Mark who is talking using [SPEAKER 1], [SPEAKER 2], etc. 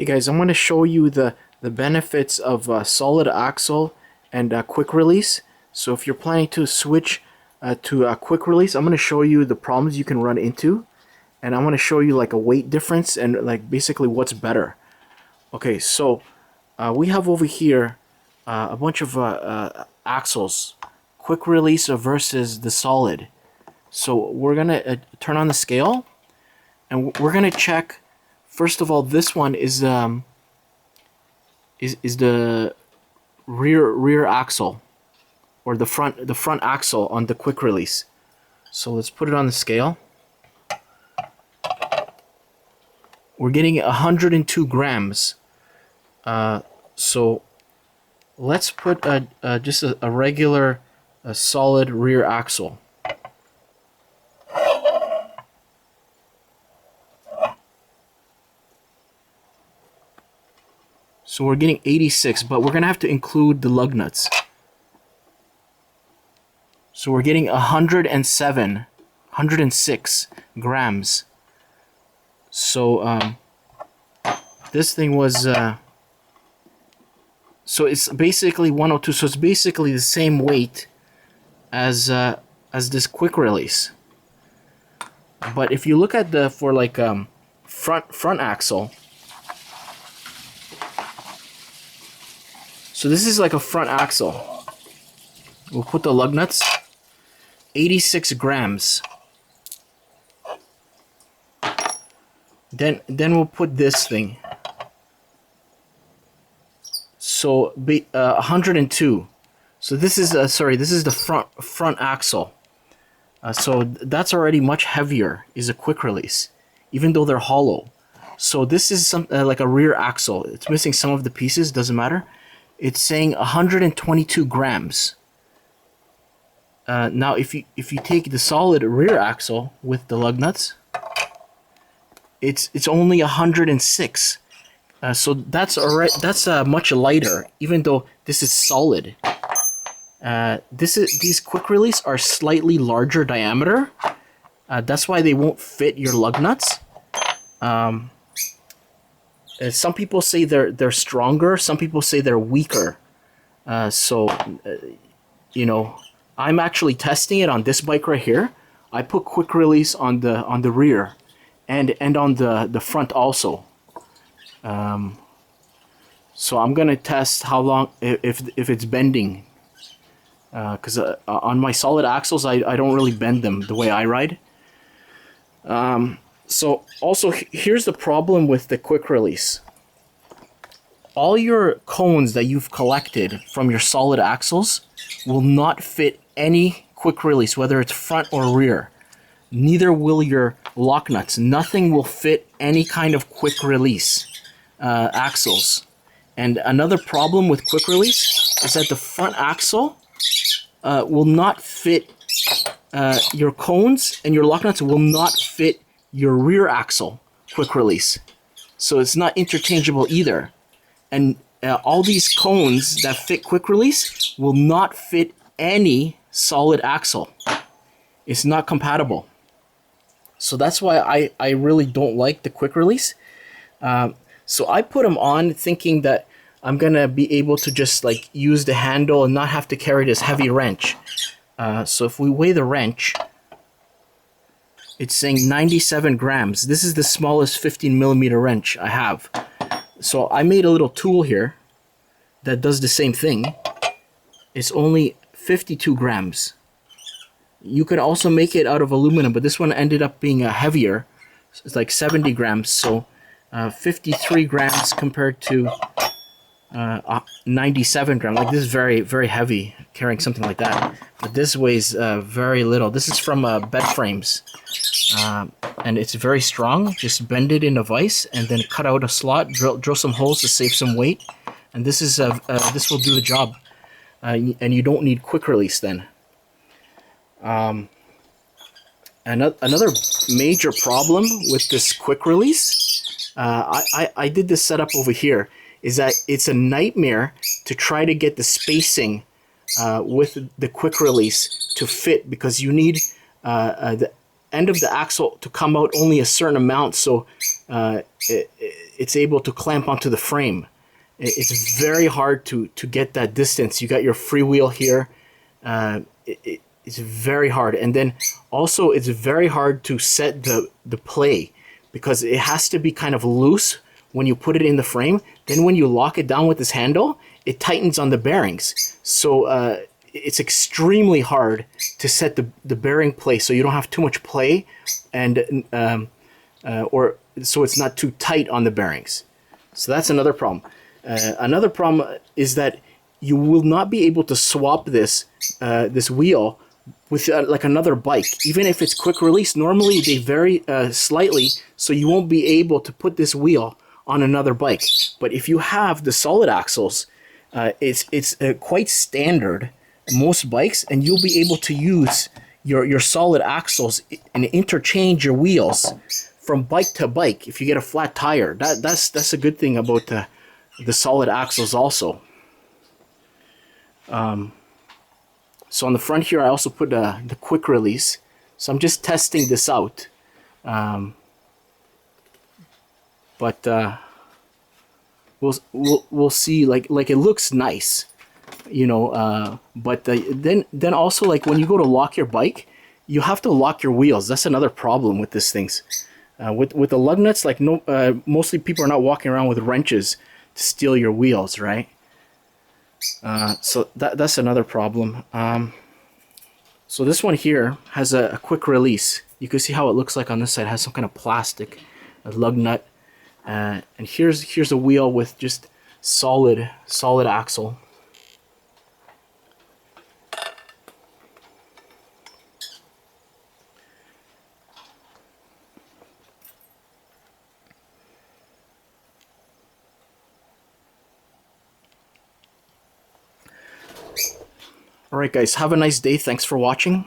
[SPEAKER 1] Hey guys, I'm going to show you the benefits of solid axle and quick release. So if you're planning to switch to a quick release, I'm going to show you the problems you can run into, and I'm going to show you like a weight difference and like basically what's better. Okay, so we have over here a bunch of axles, quick release versus the solid. So we're going to turn on the scale, and we're going to check. First of all, this one is the rear axle, or the front axle on the quick release. So let's put it on the scale. We're getting 102 grams. So let's put just a regular solid rear axle. So we're getting 86, but we're gonna have to include the lug nuts. So we're getting 106 grams. So this thing was so it's basically 102. So it's basically the same weight as this quick release. But if you look at the front axle. So this is like a front axle. We'll put the lug nuts. 86 grams. Then we'll put this thing. So 102. So this is this is the front axle. So that's already much heavier. Is a quick release, even though they're hollow. So this is like a rear axle. It's missing some of the pieces. Doesn't matter. It's saying 122 grams. Now, if you take the solid rear axle with the lug nuts, it's only 106. So that's much lighter, even though this is solid. These quick release are slightly larger diameter. That's why they won't fit your lug nuts. Some people say they're stronger. Some people say they're weaker. You know, I'm actually testing it on this bike right here. I put quick release on the rear, and on the front also. So I'm gonna test how long if it's bending. Because on my solid axles, I don't really bend them the way I ride. So also, here's the problem with the quick release. All your cones that you've collected from your solid axles will not fit any quick release, whether it's front or rear. Neither will your lock nuts. Nothing will fit any kind of quick release axles. And another problem with quick release is that the front axle will not fit your cones, and your lock nuts will not fit your rear axle quick release. So it's not interchangeable either. And all these cones that fit quick release will not fit any solid axle. It's not compatible. So that's why I really don't like the quick release. So I put them on thinking that I'm gonna be able to just like use the handle and not have to carry this heavy wrench. So if we weigh the wrench, it's saying 97 grams. This is the smallest 15 millimeter wrench I have. So I made a little tool here that does the same thing. It's only 52 grams. You can also make it out of aluminum, but this one ended up being heavier. It's like 70 grams. So 53 grams compared to 97 grams. Like this is very, very heavy carrying something like that. But this weighs very little. This is from bed frames. And it's very strong. Just bend it in a vise and then cut out a slot, drill some holes to save some weight. And this is this will do the job. And you don't need quick release then. Another major problem with this quick release, I did this setup over here, is that it's a nightmare to try to get the spacing with the quick release to fit, because you need end of the axle to come out only a certain amount, so it's able to clamp onto the frame. It's very hard to get that distance. You got your freewheel here. It's very hard, and then also it's very hard to set the play, because it has to be kind of loose when you put it in the frame. Then when you lock it down with this handle, it tightens on the bearings. So it's extremely hard to set the bearing play so you don't have too much play, and or so it's not too tight on the bearings. So that's another problem. Another problem is that you will not be able to swap this this wheel with like another bike. Even if it's quick release, normally they vary slightly, so you won't be able to put this wheel on another bike. But if you have the solid axles, it's quite standard in most bikes, and you'll be able to use your solid axles and interchange your wheels from bike to bike if you get a flat tire. That's a good thing about the solid axles also. So on the front here, I also put the quick release. So I'm just testing this out. But we'll see. Like it looks nice, you know. But then also, like, when you go to lock your bike, you have to lock your wheels. That's another problem with these things. With the lug nuts, like mostly people are not walking around with wrenches to steal your wheels, right? So that's another problem. So this one here has a quick release. You can see how it looks like on this side. It has some kind of plastic, a lug nut, and here's a wheel with just solid axle. Alright guys, have a nice day. Thanks for watching.